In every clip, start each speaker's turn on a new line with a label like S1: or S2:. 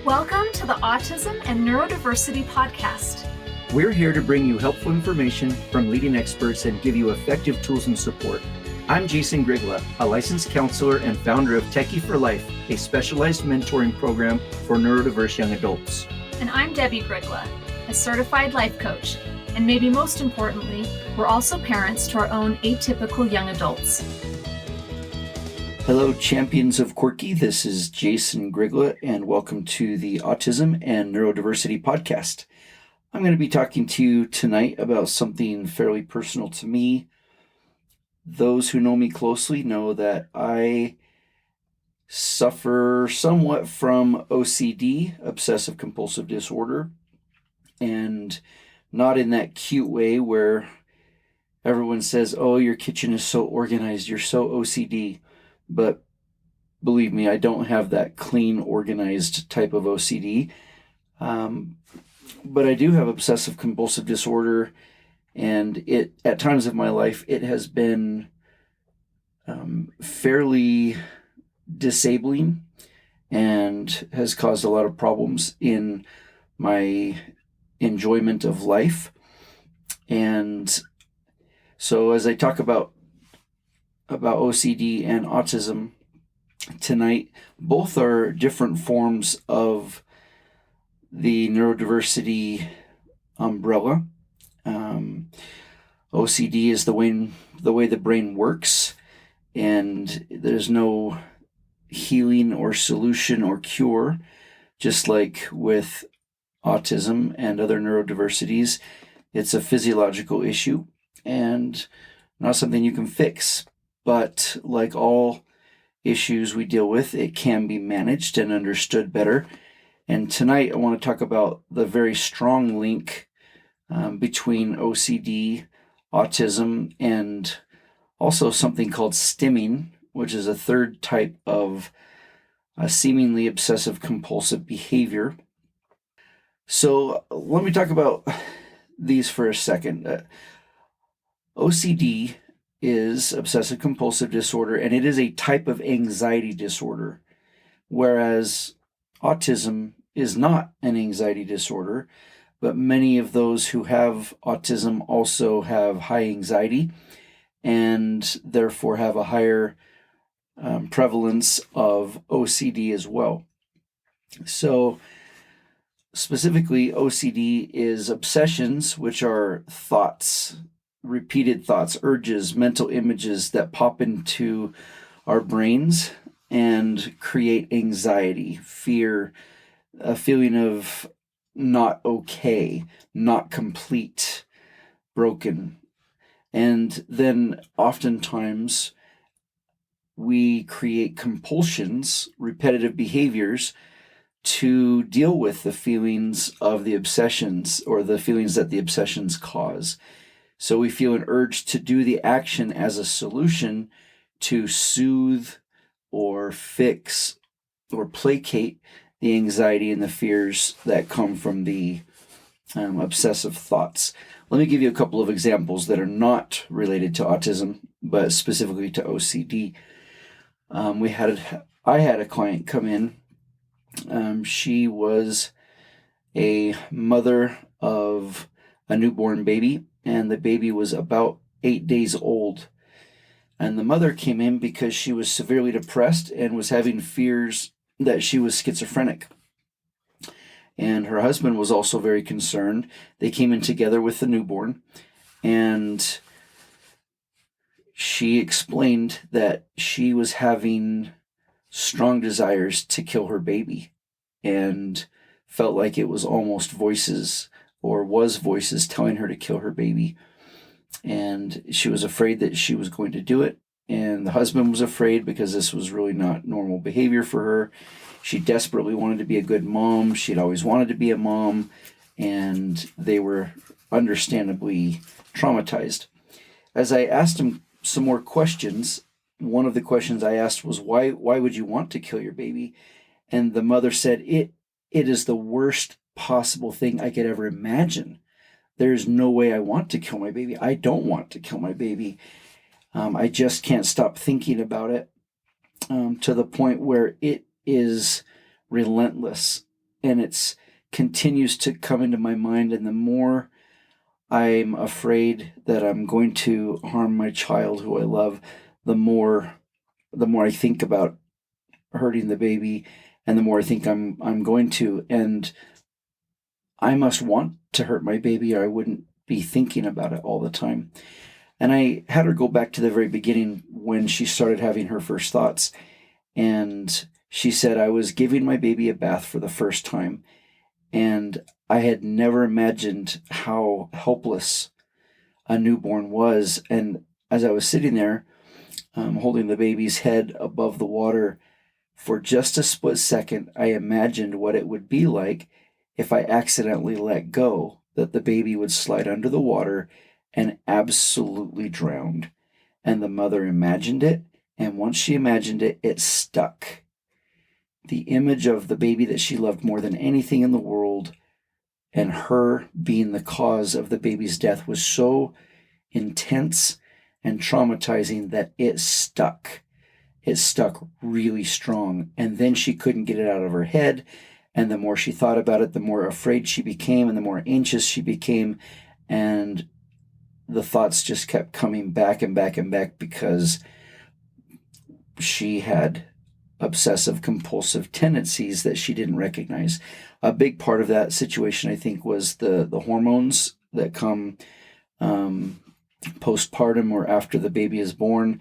S1: Welcome to the Autism and Neurodiversity podcast.
S2: We're here to bring you helpful information from leading experts and give you effective tools and support. I'm Jason Grigla, a licensed counselor and founder of Techie for Life, a specialized mentoring program for neurodiverse young adults.
S1: And I'm Debbie Grigla, a certified life coach. And maybe most importantly, we're also parents to our own atypical young adults.
S2: Hello, champions of quirky. This is Jason Grigla, and welcome to the Autism and Neurodiversity podcast. I'm going to be talking to you tonight about something fairly personal to me. Those who know me closely know that I suffer somewhat from OCD, obsessive compulsive disorder, and not in that cute way where everyone says, oh, your kitchen is so organized, you're so OCD. But believe me, I don't have that clean, organized type of OCD. But I do have obsessive compulsive disorder, and at times of my life, it has been fairly disabling and has caused a lot of problems in my enjoyment of life. And so as I talk about OCD and autism tonight, both are different forms of the neurodiversity umbrella. OCD is the way the brain works, and there's no healing or solution or cure, just like with autism and other neurodiversities. It's a physiological issue and not something you can fix. But like all issues we deal with, it can be managed and understood better. And tonight I want to talk about the very strong link between OCD, autism, and also something called stimming, which is a third type of seemingly obsessive compulsive behavior. So let me talk about these for a second. OCD is obsessive compulsive disorder, and it is a type of anxiety disorder, whereas autism is not an anxiety disorder, but many of those who have autism also have high anxiety and therefore have a higher prevalence of OCD as well. So specifically, OCD is obsessions, which are thoughts, repeated thoughts, urges, mental images that pop into our brains and create anxiety, fear, a feeling of not okay, not complete, broken. And then oftentimes we create compulsions, repetitive behaviors, to deal with the feelings of the obsessions or the feelings that the obsessions cause. So we feel an urge to do the action as a solution to soothe or fix or placate the anxiety and the fears that come from the obsessive thoughts. Let me give you a couple of examples that are not related to autism, but specifically to OCD. I had a client come in. She was a mother of a newborn baby, and the baby was about 8 days old. And the mother came in because she was severely depressed and was having fears that she was schizophrenic. And her husband was also very concerned. They came in together with the newborn, and she explained that she was having strong desires to kill her baby and felt like it was almost voices telling her to kill her baby. And she was afraid that she was going to do it. And the husband was afraid because this was really not normal behavior for her. She desperately wanted to be a good mom. She'd always wanted to be a mom. And they were understandably traumatized. As I asked him some more questions, one of the questions I asked was, why would you want to kill your baby? And the mother said, it is the worst possible thing I could ever imagine. There's no way I want to kill my baby. I don't want to kill my baby. I just can't stop thinking about it to the point where it is relentless. and it's continues to come into my mind. And the more I'm afraid that I'm going to harm my child who I love, the more I think about hurting the baby, and the more I think I'm going to. And I must want to hurt my baby, or I wouldn't be thinking about it all the time. And I had her go back to the very beginning when she started having her first thoughts. And she said, I was giving my baby a bath for the first time, and I had never imagined how helpless a newborn was. And as I was sitting there, holding the baby's head above the water, for just a split second, I imagined what it would be like if I accidentally let go, that the baby would slide under the water and absolutely drowned. And the mother imagined it, and once she imagined it, it stuck. The image of the baby that she loved more than anything in the world, and her being the cause of the baby's death, was so intense and traumatizing that it stuck. It stuck really strong. And then she couldn't get it out of her head. And the more she thought about it, the more afraid she became, and the more anxious she became. And the thoughts just kept coming back and back and back, because she had obsessive compulsive tendencies that she didn't recognize. A big part of that situation, I think, was the hormones that come postpartum or after the baby is born.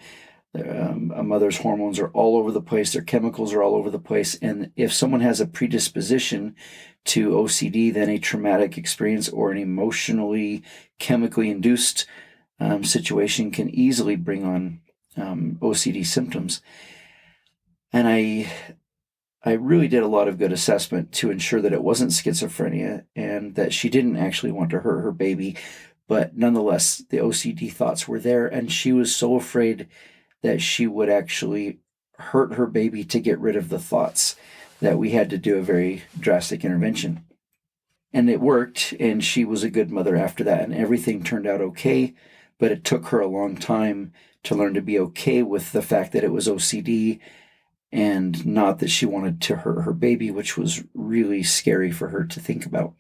S2: A mother's hormones are all over the place. Their chemicals are all over the place. And if someone has a predisposition to OCD, then a traumatic experience or an emotionally, chemically induced situation can easily bring on OCD symptoms. And I really did a lot of good assessment to ensure that it wasn't schizophrenia and that she didn't actually want to hurt her baby. But nonetheless, the OCD thoughts were there, and she was so afraid that she would actually hurt her baby to get rid of the thoughts that we had to do a very drastic intervention. And it worked, and she was a good mother after that, and everything turned out okay. But it took her a long time to learn to be okay with the fact that it was OCD and not that she wanted to hurt her baby, which was really scary for her to think about.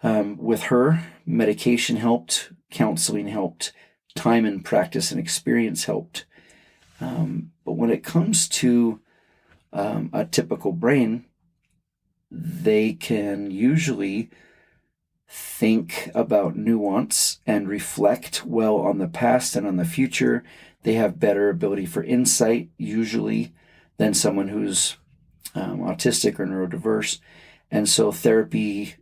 S2: With her, medication helped, counseling helped, time and practice and experience helped. But when it comes to a typical brain, they can usually think about nuance and reflect well on the past and on the future. They have better ability for insight, usually, than someone who's autistic or neurodiverse. And so therapy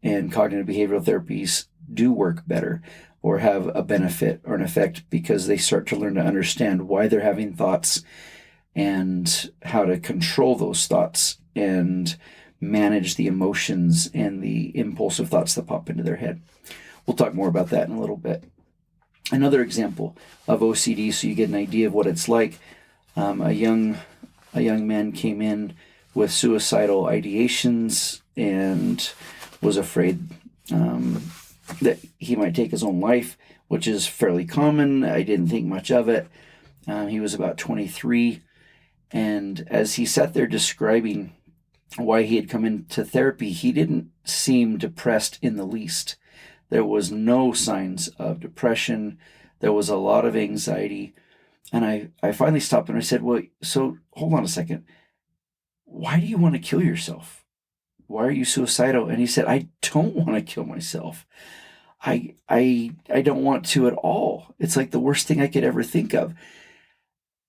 S2: and cognitive behavioral therapies do work better or have a benefit or an effect, because they start to learn to understand why they're having thoughts and how to control those thoughts and manage the emotions and the impulsive thoughts that pop into their head. We'll talk more about that in a little bit. Another example of OCD, so you get an idea of what it's like. A young man came in with suicidal ideations and was afraid that he might take his own life, which is fairly common. I didn't think much of it. He was about 23, and as he sat there describing why he had come into therapy, he didn't seem depressed in the least. There was no signs of depression. There was a lot of anxiety. And I finally stopped and I said, well, so hold on a second. Why do you want to kill yourself? Why are you suicidal? And he said, I don't want to kill myself. I don't want to at all. It's like the worst thing I could ever think of.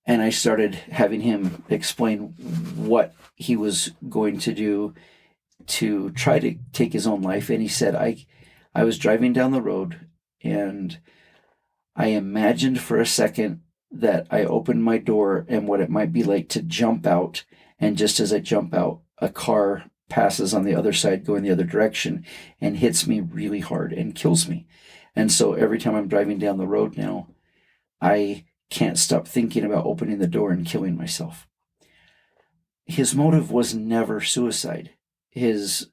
S2: And I started having him explain what he was going to do to try to take his own life. And he said, I was driving down the road and I imagined for a second that I opened my door and what it might be like to jump out. And just as I jump out, a car passes on the other side going the other direction and hits me really hard and kills me. And so every time I'm driving down the road now, I can't stop thinking about opening the door and killing myself. His motive was never suicide. His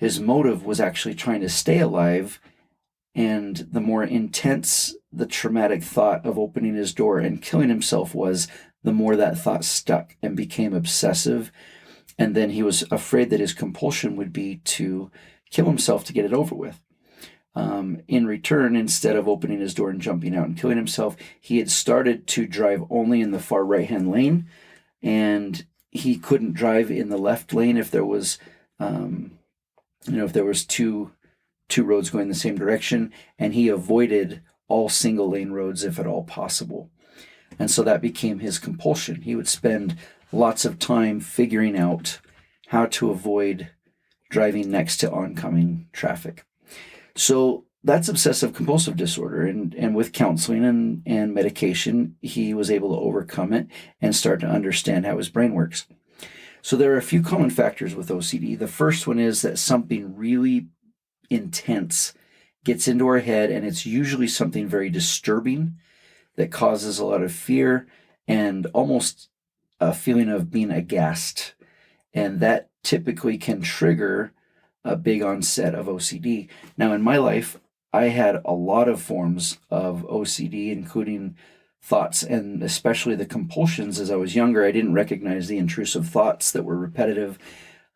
S2: motive was actually trying to stay alive, and the more intense the traumatic thought of opening his door and killing himself was, the more that thought stuck and became obsessive And then he was afraid that his compulsion would be to kill himself to get it over with. In return, instead of opening his door and jumping out and killing himself, he had started to drive only in the far right-hand lane, and he couldn't drive in the left lane if there was, if there was two roads going the same direction, and he avoided all single lane roads if at all possible. And so that became his compulsion. He would spend lots of time figuring out how to avoid driving next to oncoming traffic. So that's obsessive compulsive disorder. And with counseling and medication, he was able to overcome it and start to understand how his brain works. So there are a few common factors with OCD. The first one is that something really intense gets into our head, and it's usually something very disturbing that causes a lot of fear and almost a feeling of being aghast. And that typically can trigger a big onset of OCD. Now, in my life, I had a lot of forms of OCD, including thoughts and especially the compulsions. As I was younger, I didn't recognize the intrusive thoughts that were repetitive,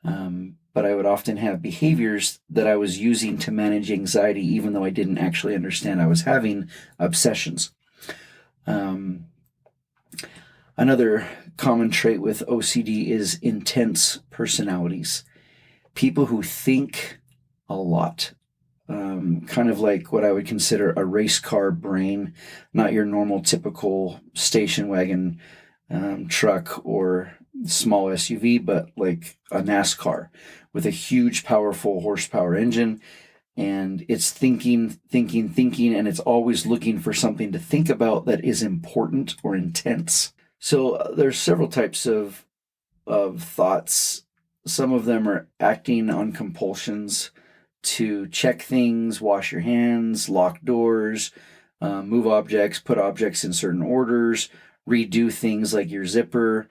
S2: but I would often have behaviors that I was using to manage anxiety, even though I didn't actually understand I was having obsessions. Another common trait with OCD is intense personalities. People who think a lot, kind of like what I would consider a race car brain, not your normal typical station wagon truck or small SUV, but like a NASCAR with a huge, powerful horsepower engine. And it's thinking, and it's always looking for something to think about that is important or intense. So there's several types of thoughts. Some of them are acting on compulsions to check things, wash your hands, lock doors, move objects, put objects in certain orders, redo things like your zipper,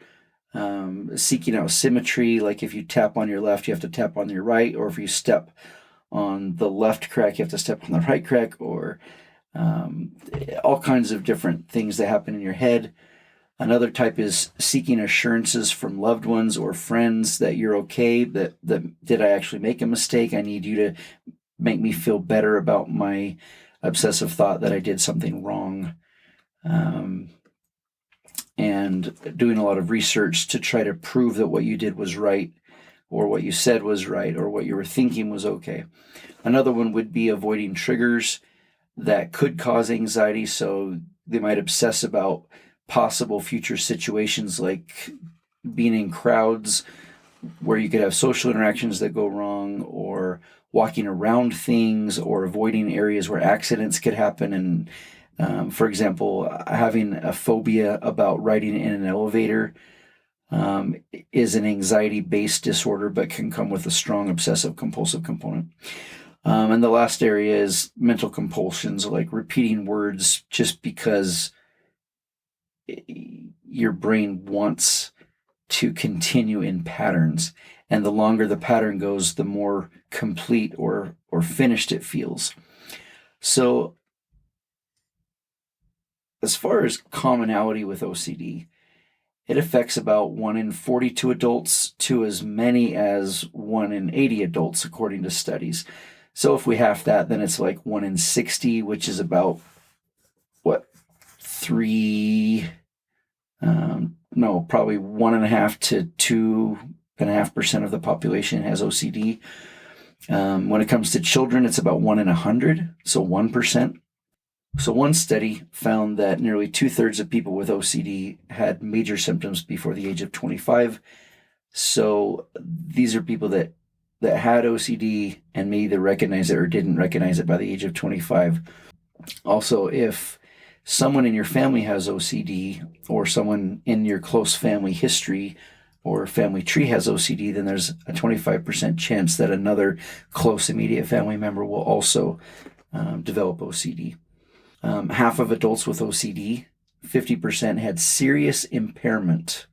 S2: seeking out symmetry, like if you tap on your left, you have to tap on your right, or if you step on the left crack, you have to step on the right crack, or all kinds of different things that happen in your head. Another type is seeking assurances from loved ones or friends that you're okay, that did I actually make a mistake? I need you to make me feel better about my obsessive thought that I did something wrong. And doing a lot of research to try to prove that what you did was right, or what you said was right, or what you were thinking was okay. Another one would be avoiding triggers that could cause anxiety. So they might obsess about possible future situations, like being in crowds where you could have social interactions that go wrong, or walking around things, or avoiding areas where accidents could happen. And for example, having a phobia about riding in an elevator is an anxiety-based disorder, but can come with a strong obsessive-compulsive component. And the last area is mental compulsions, like repeating words just because your brain wants to continue in patterns. And the longer the pattern goes, the more complete or finished it feels. So as far as commonality with OCD, it affects about 1 in 42 adults to as many as 1 in 80 adults, according to studies. So if we half that, then it's like 1 in 60, which is about, probably 1.5 to 2.5% of the population has OCD. When it comes to children, it's about 1 in 100, so 1%. So one study found that nearly 2/3 of people with OCD had major symptoms before the age of 25. So these are people that had OCD and may either recognize it or didn't recognize it by the age of 25. Also, if someone in your family has OCD, or someone in your close family history or family tree has OCD, then there's a 25% chance that another close immediate family member will also develop OCD. Half of adults with OCD, 50%, had serious impairment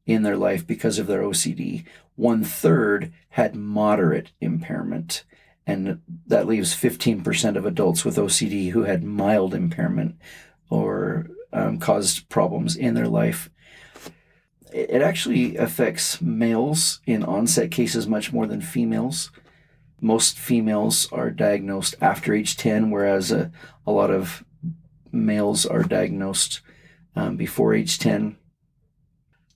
S2: in their life because of their OCD. 1/3 had moderate impairment, and that leaves 15% of adults with OCD who had mild impairment or caused problems in their life. It actually affects males in onset cases much more than females. Most females are diagnosed after age 10, whereas a lot of males are diagnosed before age 10.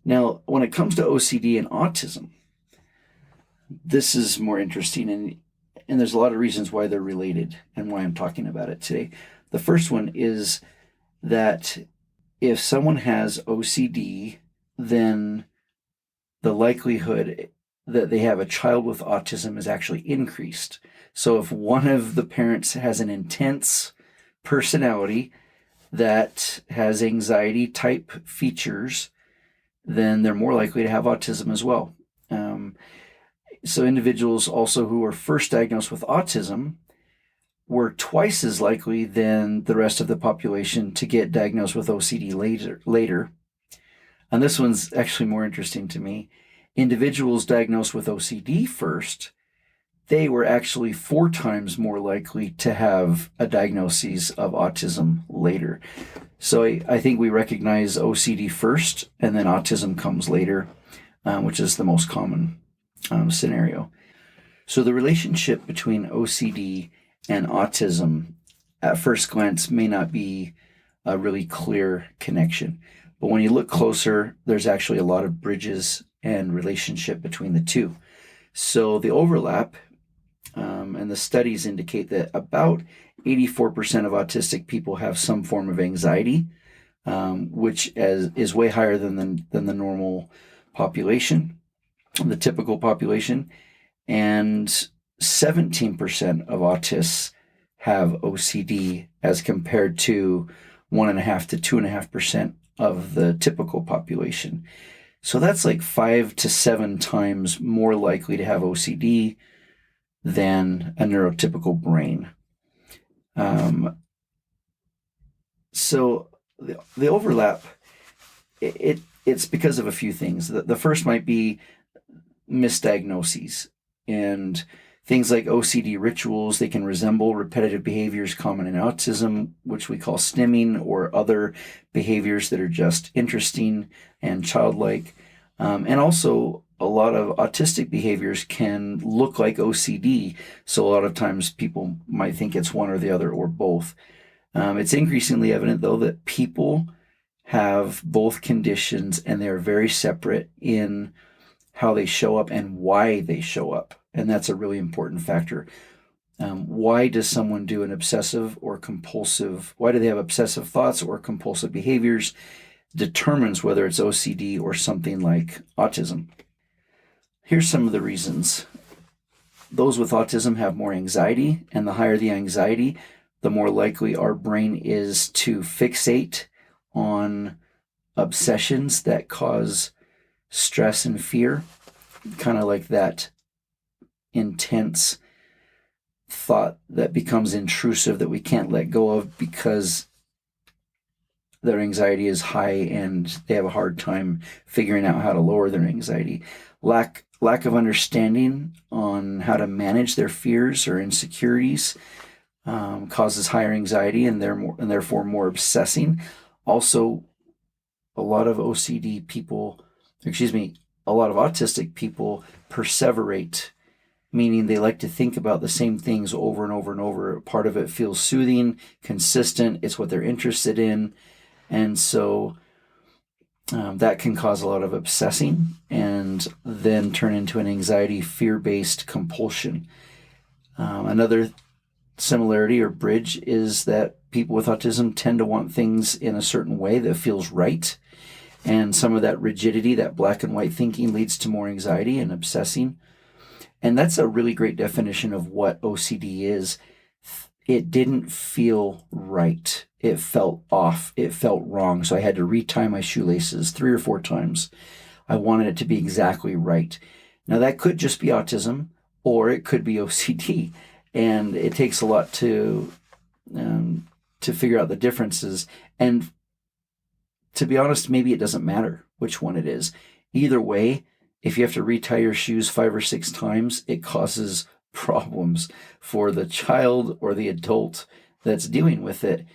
S2: Now, when it comes to OCD and autism, this is more interesting, and there's a lot of reasons why they're related and why I'm talking about it today. The first one is that if someone has OCD, then the likelihood that they have a child with autism is actually increased. So if one of the parents has an intense personality that has anxiety type features, then they're more likely to have autism as well. So individuals also who were first diagnosed with autism were twice as likely than the rest of the population to get diagnosed with OCD later. And this one's actually more interesting to me. Individuals diagnosed with OCD first, they were actually 4 times more likely to have a diagnosis of autism later. So I think we recognize OCD first, and then autism comes later, which is the most common scenario. So the relationship between OCD and autism at first glance may not be a really clear connection. But when you look closer, there's actually a lot of bridges and relationship between the two. So the overlap and the studies indicate that about 84% of autistic people have some form of anxiety, which is way higher than the normal population, the typical population. And 17% of autists have OCD as compared to 1.5 to 2.5% of the typical population. So that's like 5 to 7 times more likely to have OCD than a neurotypical brain. So the overlap, it's because of a few things. The first might be misdiagnoses, and things like OCD rituals, they can resemble repetitive behaviors common in autism, which we call stimming, or other behaviors that are just interesting and childlike. And also, a lot of autistic behaviors can look like OCD, so a lot of times people might think it's one or the other or both. It's increasingly evident, though, that people have both conditions and they're very separate in how they show up and why they show up. And that's a really important factor. Why does someone do an obsessive or compulsive, why do they have obsessive thoughts or compulsive behaviors determines whether it's OCD or something like autism. Here's some of the reasons. Those with autism have more anxiety, and the higher the anxiety, the more likely our brain is to fixate on obsessions that cause stress and fear, kind of like that intense thought that becomes intrusive that we can't let go of because their anxiety is high and they have a hard time figuring out how to lower their anxiety. Lack of understanding on how to manage their fears or insecurities causes higher anxiety and therefore more obsessing. Also, a lot of autistic people perseverate, meaning they like to think about the same things over and over and over. Part of it feels soothing, consistent, it's what they're interested in. And so that can cause a lot of obsessing and then turn into an anxiety, fear-based compulsion. Another similarity or bridge is that people with autism tend to want things in a certain way that feels right. And some of that rigidity, that black and white thinking, leads to more anxiety and obsessing. And that's a really great definition of what OCD is. It didn't feel right. It felt off. It felt wrong. So I had to retie my shoelaces 3 or 4 times. I wanted it to be exactly right. Now that could just be autism, or it could be OCD. And it takes a lot to figure out the differences. And to be honest, maybe it doesn't matter which one it is. Either way, if you have to retie your shoes 5 or 6 times, it causes problems for the child or the adult that's dealing with it.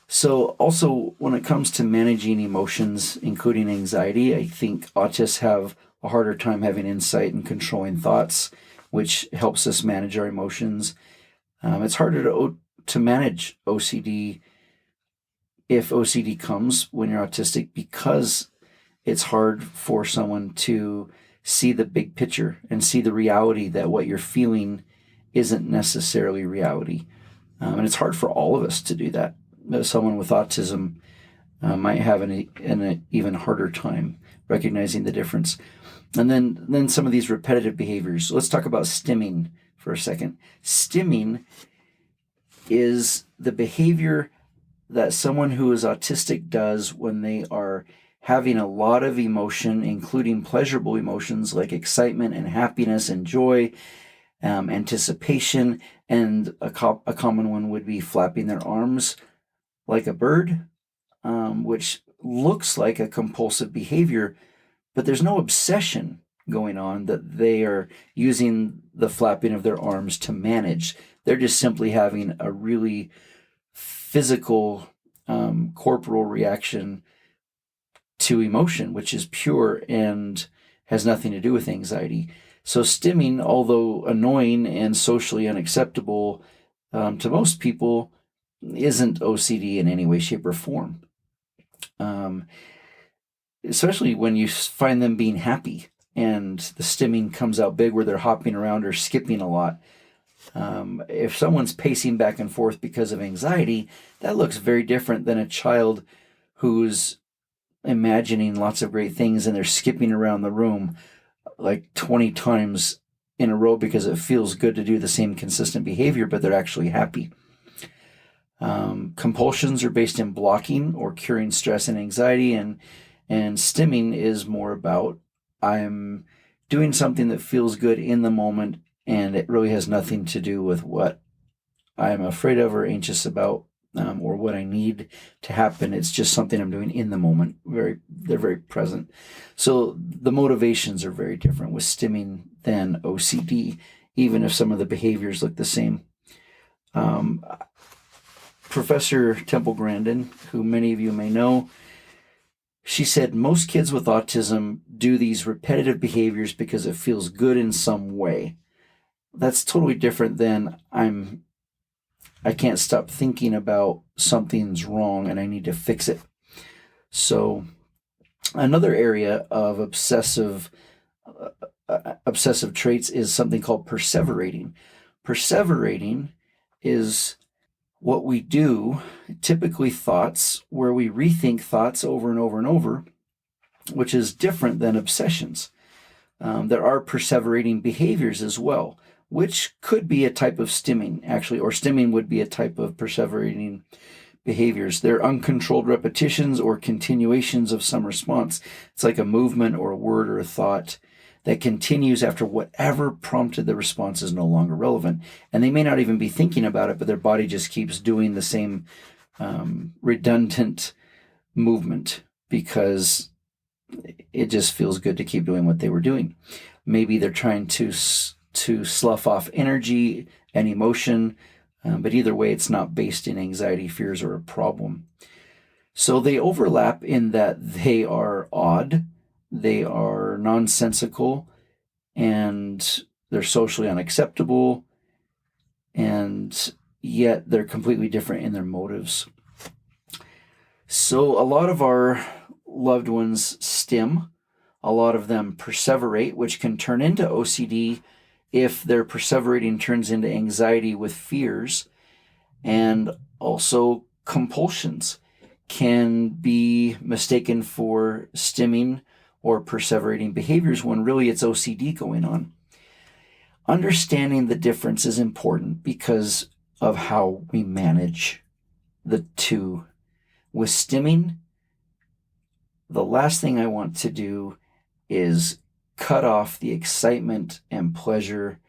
S2: So also when it comes to managing emotions, including anxiety, I think autists have a harder time having insight and controlling thoughts, which helps us manage our emotions. It's harder to manage OCD if OCD comes when you're autistic, because it's hard for someone to see the big picture and see the reality that what you're feeling isn't necessarily reality. And it's hard for all of us to do that. Someone with autism might have an even harder time recognizing the difference. And then some of these repetitive behaviors. So let's talk about stimming for a second. Stimming is the behavior that someone who is autistic does when they are having a lot of emotion, including pleasurable emotions like excitement and happiness and joy, anticipation, and a common one would be flapping their arms like a bird, which looks like a compulsive behavior, but there's no obsession going on that they are using the flapping of their arms to manage. They're just simply having a really physical, corporal reaction to emotion, which is pure and has nothing to do with anxiety. So stimming, although annoying and socially unacceptable to most people, isn't OCD in any way, shape, or form. Especially when you find them being happy and the stimming comes out big where they're hopping around or skipping a lot. If someone's pacing back and forth because of anxiety, that looks very different than a child who's imagining lots of great things and they're skipping around the room like 20 times in a row because it feels good to do the same consistent behavior, but they're actually happy. Compulsions are based in blocking or curing stress and anxiety, and stimming is more about I'm doing something that feels good in the moment, and it really has nothing to do with what I'm afraid of or anxious about, or what I need to happen. It's just something I'm doing in the moment. They're very present. So the motivations are very different with stimming than OCD, even if some of the behaviors look the same. Professor Temple Grandin, who many of you may know, she said most kids with autism do these repetitive behaviors because it feels good in some way. That's totally different than I can't stop thinking about something's wrong and I need to fix it. So another area of obsessive traits is something called perseverating. Perseverating is what we do, typically thoughts, where we rethink thoughts over and over and over, which is different than obsessions. There are perseverating behaviors as well, which could be a type of stimming, actually, or stimming would be a type of perseverating behaviors. They're uncontrolled repetitions or continuations of some response. It's like a movement or a word or a thought that continues after whatever prompted the response is no longer relevant. And they may not even be thinking about it, but their body just keeps doing the same redundant movement because it just feels good to keep doing what they were doing. Maybe they're trying to slough off energy and emotion, but either way, it's not based in anxiety, fears, or a problem. So they overlap in that they are odd, they are nonsensical, and they're socially unacceptable, and yet they're completely different in their motives. So a lot of our loved ones stim, a lot of them perseverate, which can turn into OCD if their perseverating turns into anxiety with fears, and also compulsions can be mistaken for stimming or perseverating behaviors when really it's OCD going on. Understanding the difference is important because of how we manage the two. With stimming, the last thing I want to do is cut off the excitement and pleasure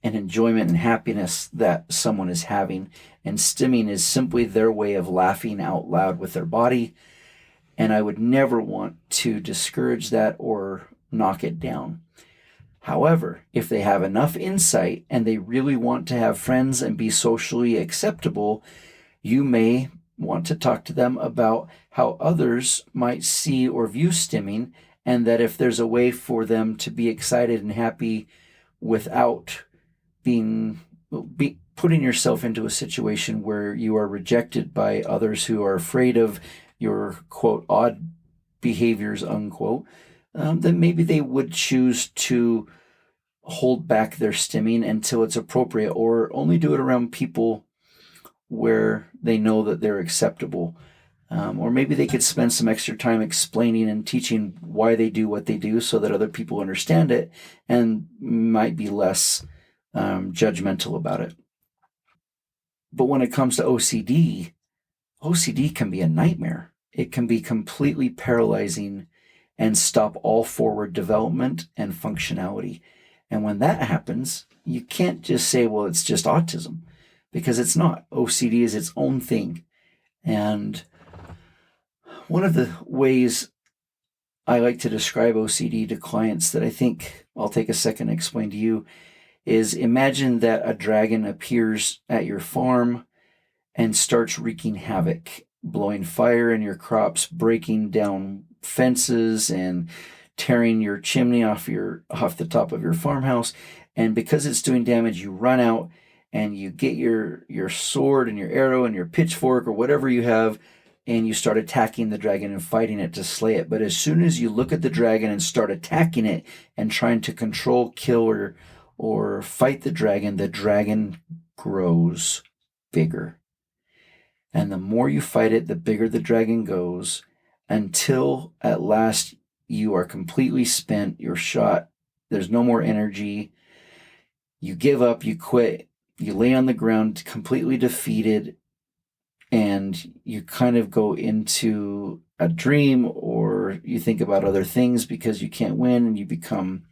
S2: and enjoyment and happiness that someone is having. And stimming is simply their way of laughing out loud with their body. And I would never want to discourage that or knock it down. However, if they have enough insight and they really want to have friends and be socially acceptable, you may want to talk to them about how others might see or view stimming, and that if there's a way for them to be excited and happy without putting yourself into a situation where you are rejected by others who are afraid of your quote odd behaviors unquote, then maybe they would choose to hold back their stimming until it's appropriate, or only do it around people where they know that they're acceptable. Or maybe they could spend some extra time explaining and teaching why they do what they do so that other people understand it and might be less judgmental about it. But when it comes to OCD can be a nightmare. It can be completely paralyzing and stop all forward development and functionality. And when that happens, you can't just say, well, it's just autism, because it's not. OCD is its own thing. And one of the ways I like to describe OCD to clients that I think I'll take a second to explain to you is, imagine that a dragon appears at your farm and starts wreaking havoc, blowing fire in your crops, breaking down fences and tearing your chimney off the top of your farmhouse. And because it's doing damage, you run out and you get your sword and your arrow and your pitchfork or whatever you have, and you start attacking the dragon and fighting it to slay it. But as soon as you look at the dragon and start attacking it and trying to control, kill, or fight the dragon grows bigger. And the more you fight it, the bigger the dragon goes, until at last you are completely spent, you're shot, there's no more energy, you give up, you quit, you lay on the ground completely defeated, and you kind of go into a dream, or you think about other things because you can't win, and you become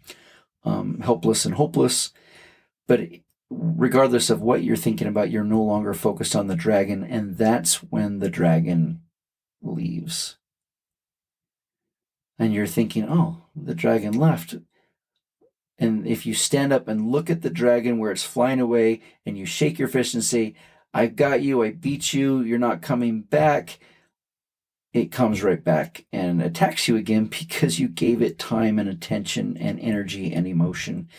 S2: helpless and hopeless. But regardless of what you're thinking about, you're no longer focused on the dragon, and that's when the dragon leaves. And you're thinking, oh, the dragon left. And if you stand up and look at the dragon where it's flying away, and you shake your fist and say, I got you, I beat you, you're not coming back, it comes right back and attacks you again because you gave it time and attention and energy and emotion,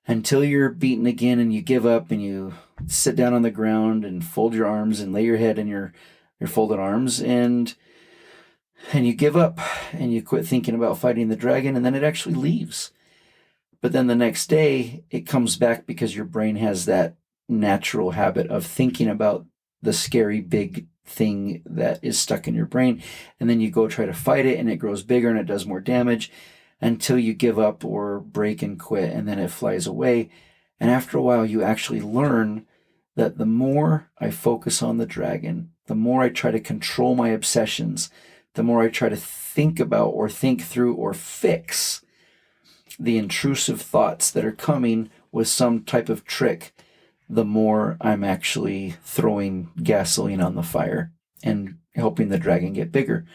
S2: until you're beaten again and you give up and you sit down on the ground and fold your arms and lay your head in your folded arms, and you give up and you quit thinking about fighting the dragon, and then it actually leaves. But then the next day it comes back because your brain has that natural habit of thinking about the scary big thing that is stuck in your brain, and then you go try to fight it and it grows bigger and it does more damage, until you give up or break and quit, and then it flies away. And after a while, you actually learn that the more I focus on the dragon, the more I try to control my obsessions, the more I try to think about or think through or fix the intrusive thoughts that are coming with some type of trick, the more I'm actually throwing gasoline on the fire and helping the dragon get bigger.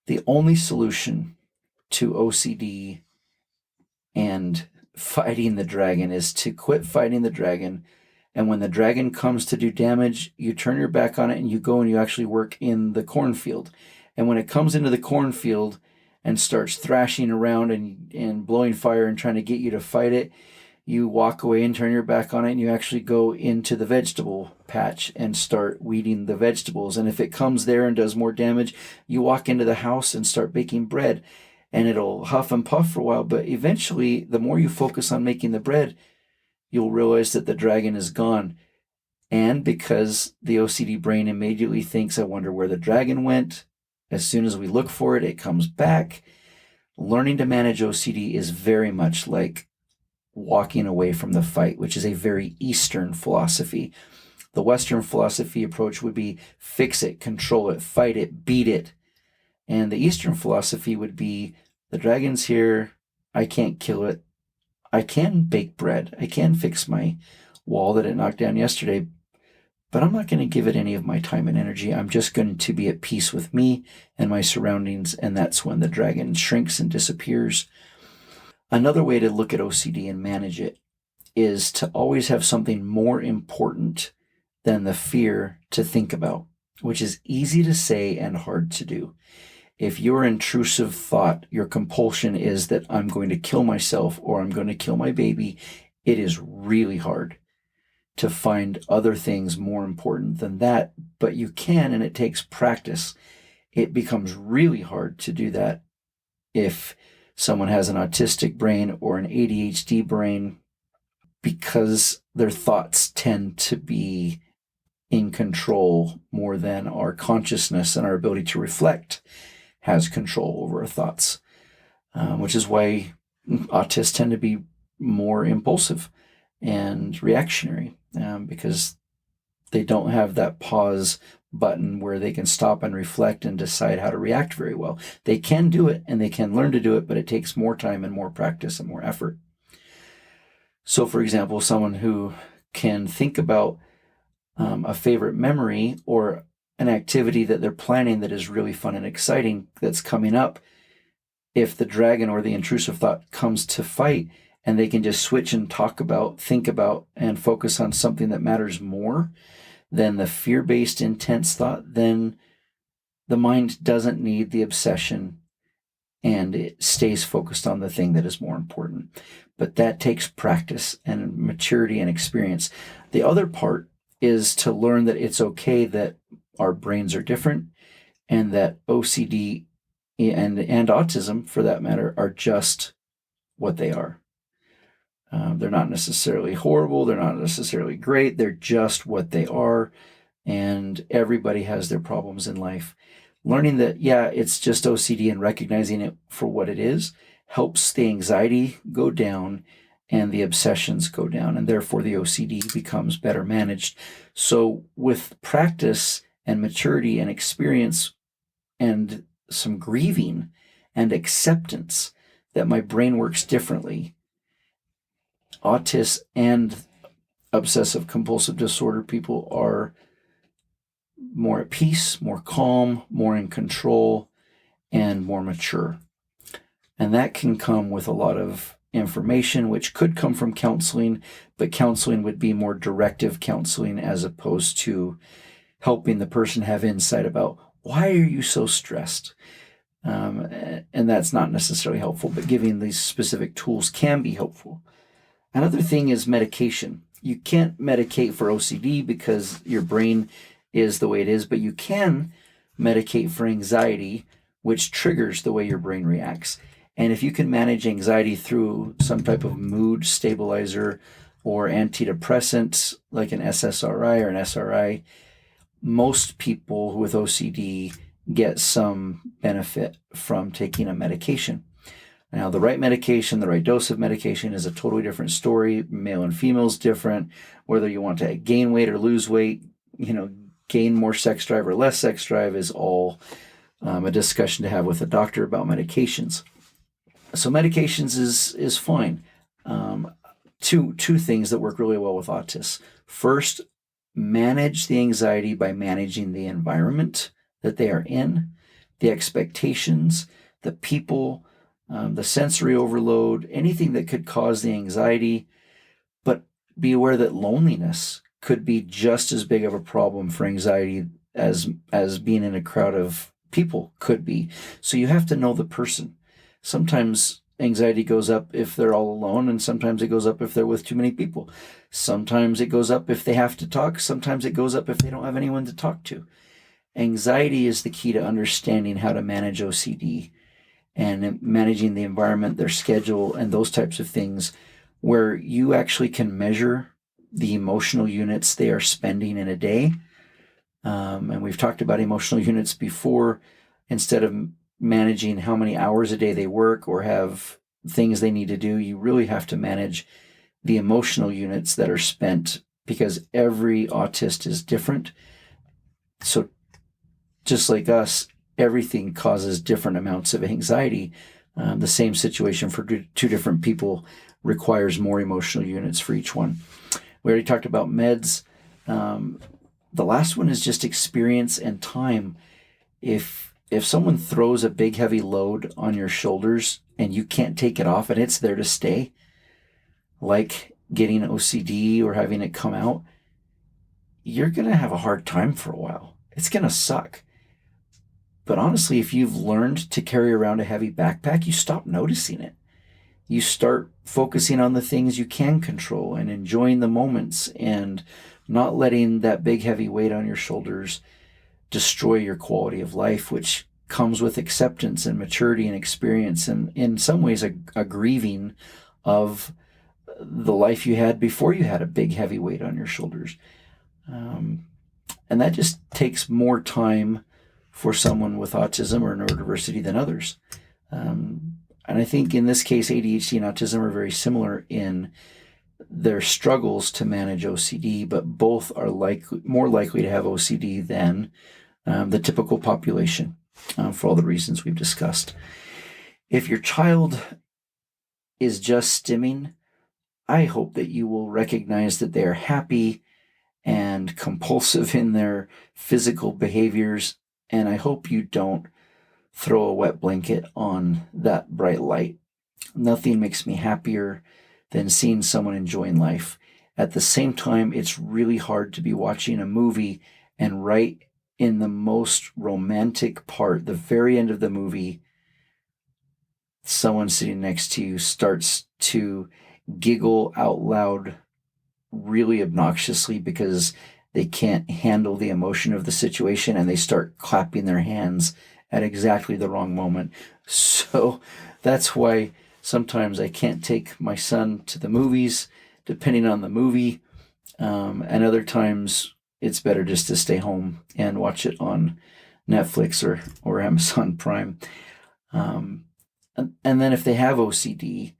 S2: The only solution to OCD and fighting the dragon is to quit fighting the dragon. And when the dragon comes to do damage, you turn your back on it and you go and you actually work in the cornfield. And when it comes into the cornfield and starts thrashing around and blowing fire and trying to get you to fight it, you walk away and turn your back on it, and you actually go into the vegetable patch and start weeding the vegetables. And if it comes there and does more damage, you walk into the house and start baking bread. And it'll huff and puff for a while, but eventually, the more you focus on making the bread, you'll realize that the dragon is gone. And because the OCD brain immediately thinks, I wonder where the dragon went, as soon as we look for it, it comes back. Learning to manage OCD is very much like walking away from the fight, which is a very Eastern philosophy. The Western philosophy approach would be fix it, control it, fight it, beat it. And the Eastern philosophy would be, the dragon's here, I can't kill it, I can bake bread, I can fix my wall that it knocked down yesterday, but I'm not going to give it any of my time and energy. I'm just going to be at peace with me and my surroundings, and that's when the dragon shrinks and disappears. Another way to look at OCD and manage it is to always have something more important than the fear to think about. which is easy to say and hard to do. If your intrusive thought, your compulsion is that I'm going to kill myself or I'm going to kill my baby, it is really hard to find other things more important than that, but you can, and it takes practice. It becomes really hard to do that if someone has an autistic brain or an ADHD brain, because their thoughts tend to be in control more than our consciousness, and our ability to reflect has control over our thoughts, which is why autists tend to be more impulsive and reactionary, because they don't have that pause button where they can stop and reflect and decide how to react very well. They can do it and they can learn to do it, but it takes more time and more practice and more effort. So, for example, someone who can think about a favorite memory or an activity that they're planning that is really fun and exciting that's coming up, if the dragon or the intrusive thought comes to fight, and they can just switch and talk about, think about, and focus on something that matters more than the fear-based intense thought, then the mind doesn't need the obsession and it stays focused on the thing that is more important. But that takes practice and maturity and experience. The other part is to learn that it's okay that our brains are different, and that OCD and autism, for that matter, are just what they are. They're not necessarily horrible. They're not necessarily great. They're just what they are. And everybody has their problems in life. Learning that, yeah, it's just OCD and recognizing it for what it is helps the anxiety go down and the obsessions go down. And therefore, the OCD becomes better managed. So with practice and maturity and experience and some grieving and acceptance that my brain works differently, autists and obsessive compulsive disorder people are more at peace, more calm, more in control, and more mature. And that can come with a lot of information, which could come from counseling, but counseling would be more directive counseling as opposed to helping the person have insight about, why are you so stressed? And that's not necessarily helpful, but giving these specific tools can be helpful. Another thing is medication. You can't medicate for OCD because your brain is the way it is, but you can medicate for anxiety, which triggers the way your brain reacts. And if you can manage anxiety through some type of mood stabilizer or antidepressant, like an SSRI or an SRI, most people with OCD get some benefit from taking a medication. Now, the right medication, the right dose of medication is a totally different story. Male and female is different. Whether you want to gain weight or lose weight, gain more sex drive or less sex drive is all a discussion to have with a doctor about medications. So medications is fine. Two things that work really well with autists. First, manage the anxiety by managing the environment that they are in, the expectations, the people, the sensory overload, anything that could cause the anxiety. But be aware that loneliness could be just as big of a problem for anxiety as being in a crowd of people could be. So you have to know the person. Sometimes anxiety goes up if they're all alone, and sometimes it goes up if they're with too many people. Sometimes it goes up if they have to talk. Sometimes it goes up if they don't have anyone to talk to. Anxiety is the key to understanding how to manage OCD and managing the environment, their schedule, and those types of things, where you actually can measure the emotional units they are spending in a day. And we've talked about emotional units before. Instead of managing how many hours a day they work or have things they need to do, you really have to manage the emotional units that are spent, because every autist is different. So just like us, everything causes different amounts of anxiety. The same situation for two different people requires more emotional units for each one. We already talked about meds. The last one is just experience and time. If someone throws a big heavy load on your shoulders and you can't take it off and it's there to stay, like getting OCD or having it come out, you're going to have a hard time for a while. it's going to suck. But honestly, if you've learned to carry around a heavy backpack, you stop noticing it. You start focusing on the things you can control and enjoying the moments and not letting that big heavy weight on your shoulders destroy your quality of life, which comes with acceptance and maturity and experience, and in some ways a grieving of the life you had before you had a big heavy weight on your shoulders. And that just takes more time for someone with autism or neurodiversity than others. And I think in this case, ADHD and autism are very similar in their struggles to manage OCD, but both are more likely to have OCD than the typical population for all the reasons we've discussed. If your child is just stimming, I hope that you will recognize that they are happy and compulsive in their physical behaviors, and I hope you don't throw a wet blanket on that bright light. Nothing makes me happier than seeing someone enjoying life. At the same time, it's really hard to be watching a movie and right in the most romantic part, the very end of the movie, someone sitting next to you starts to giggle out loud really obnoxiously because they can't handle the emotion of the situation, and they start clapping their hands at exactly the wrong moment. So that's why sometimes I can't take my son to the movies, depending on the movie. And other times it's better just to stay home and watch it on Netflix or Amazon Prime. And then if they have OCD,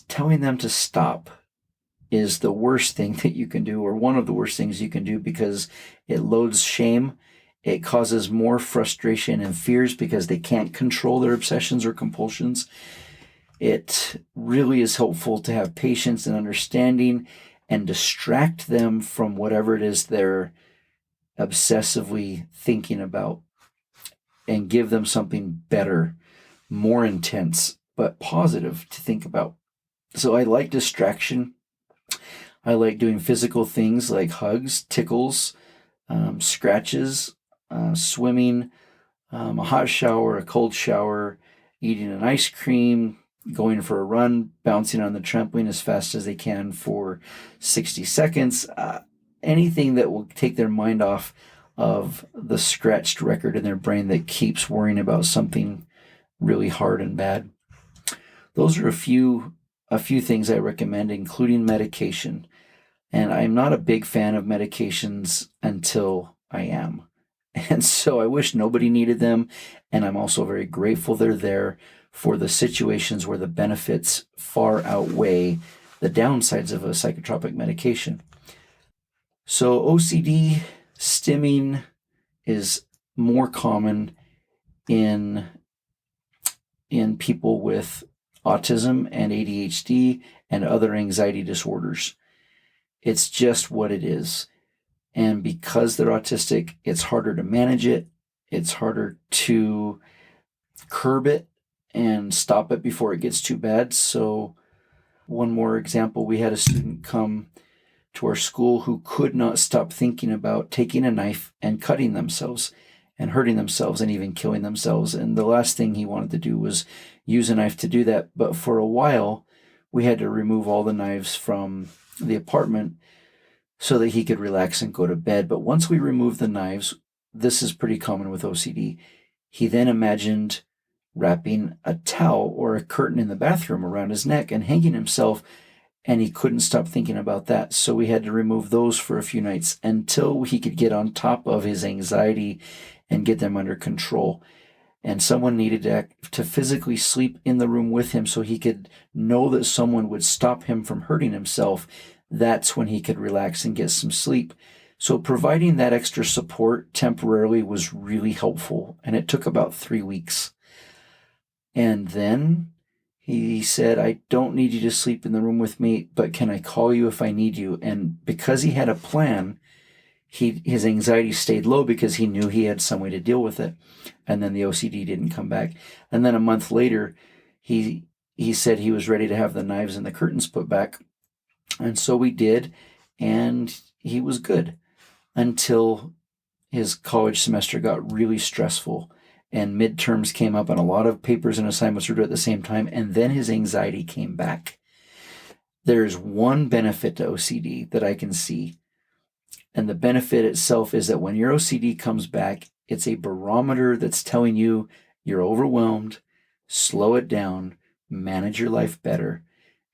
S2: telling them to stop is the worst thing that you can do, or one of the worst things you can do, because it loads shame. It causes more frustration and fears because they can't control their obsessions or compulsions. It really is helpful to have patience and understanding and distract them from whatever it is they're obsessively thinking about and give them something better, more intense, but positive to think about. So I like distraction. I like doing physical things like hugs, tickles, scratches, swimming, a hot shower, a cold shower, eating an ice cream, going for a run, bouncing on the trampoline as fast as they can for 60 seconds, anything that will take their mind off of the scratched record in their brain that keeps worrying about something really hard and bad. Those are a few things I recommend, including medication. And I'm not a big fan of medications until I am. And so I wish nobody needed them. And I'm also very grateful they're there for the situations where the benefits far outweigh the downsides of a psychotropic medication. So OCD stimming is more common in people with autism and ADHD and other anxiety disorders. It's just what it is. And because they're autistic, it's harder to manage it. It's harder to curb it and stop it before it gets too bad. So one more example, we had a student come to our school who could not stop thinking about taking a knife and cutting themselves and hurting themselves and even killing themselves. And the last thing he wanted to do was use a knife to do that. But for a while, we had to remove all the knives from the apartment so that he could relax and go to bed. But once we removed the knives, this is pretty common with OCD, he then imagined wrapping a towel or a curtain in the bathroom around his neck and hanging himself, and he couldn't stop thinking about that. So we had to remove those for a few nights until he could get on top of his anxiety and get them under control. And someone needed to physically sleep in the room with him so he could know that someone would stop him from hurting himself. That's when he could relax and get some sleep. So providing that extra support temporarily was really helpful, and it took about 3 weeks. And then he said, I don't need you to sleep in the room with me, but can I call you if I need you? And because he had a plan, his anxiety stayed low because he knew he had some way to deal with it. And then the OCD didn't come back. And then a month later, he said he was ready to have the knives and the curtains put back. And so we did, and he was good until his college semester got really stressful and midterms came up and a lot of papers and assignments were due at the same time, and then his anxiety came back. There's one benefit to OCD that I can see, and the benefit itself is that when your OCD comes back, it's a barometer that's telling you you're overwhelmed, slow it down, manage your life better.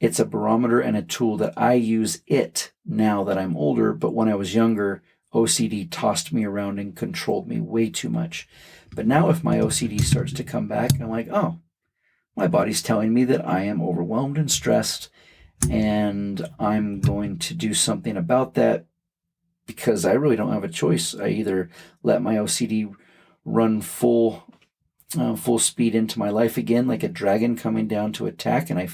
S2: It's a barometer and a tool that I use it now that I'm older, but when I was younger, OCD tossed me around and controlled me way too much. But now if my OCD starts to come back, I'm like, oh, my body's telling me that I am overwhelmed and stressed, and I'm going to do something about that because I really don't have a choice. I either let my OCD run full speed into my life again, like a dragon coming down to attack, and I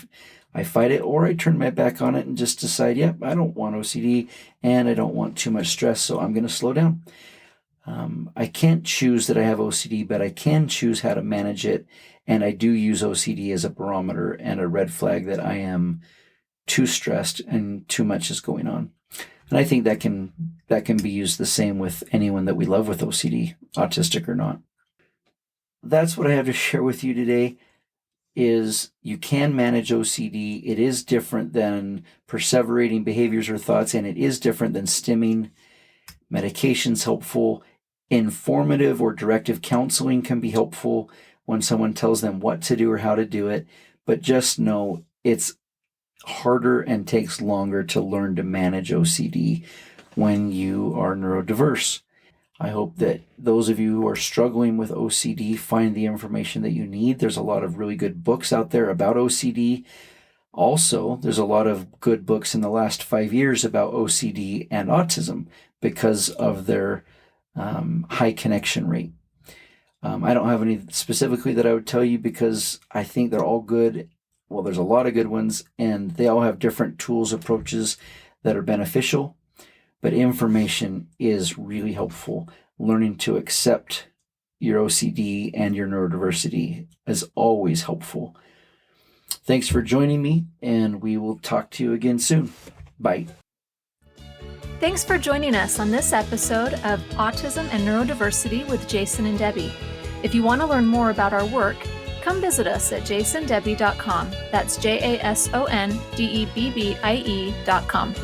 S2: fight it, or I turn my back on it and just decide, yep, I don't want OCD and I don't want too much stress, so I'm going to slow down. I can't choose that I have OCD, but I can choose how to manage it, and I do use OCD as a barometer and a red flag that I am too stressed and too much is going on. And I think that can be used the same with anyone that we love with OCD, autistic or not. That's what I have to share with you today. Is you can manage OCD. It is different than perseverating behaviors or thoughts, and it is different than stimming. Medication's helpful. Informative or directive counseling can be helpful when someone tells them what to do or how to do it, but just know it's harder and takes longer to learn to manage OCD when you are neurodiverse. I hope that those of you who are struggling with OCD find the information that you need. There's a lot of really good books out there about OCD. Also, there's a lot of good books in the last 5 years about OCD and autism because of their high connection rate. I don't have any specifically that I would tell you because I think they're all good. Well, there's a lot of good ones, and they all have different tools, approaches that are beneficial. But information is really helpful. Learning to accept your OCD and your neurodiversity is always helpful. Thanks for joining me, and we will talk to you again soon. Bye.
S1: Thanks for joining us on this episode of Autism and Neurodiversity with Jason and Debbie. If you want to learn more about our work, come visit us at jasondebbie.com. That's JASONDEBBIE.com.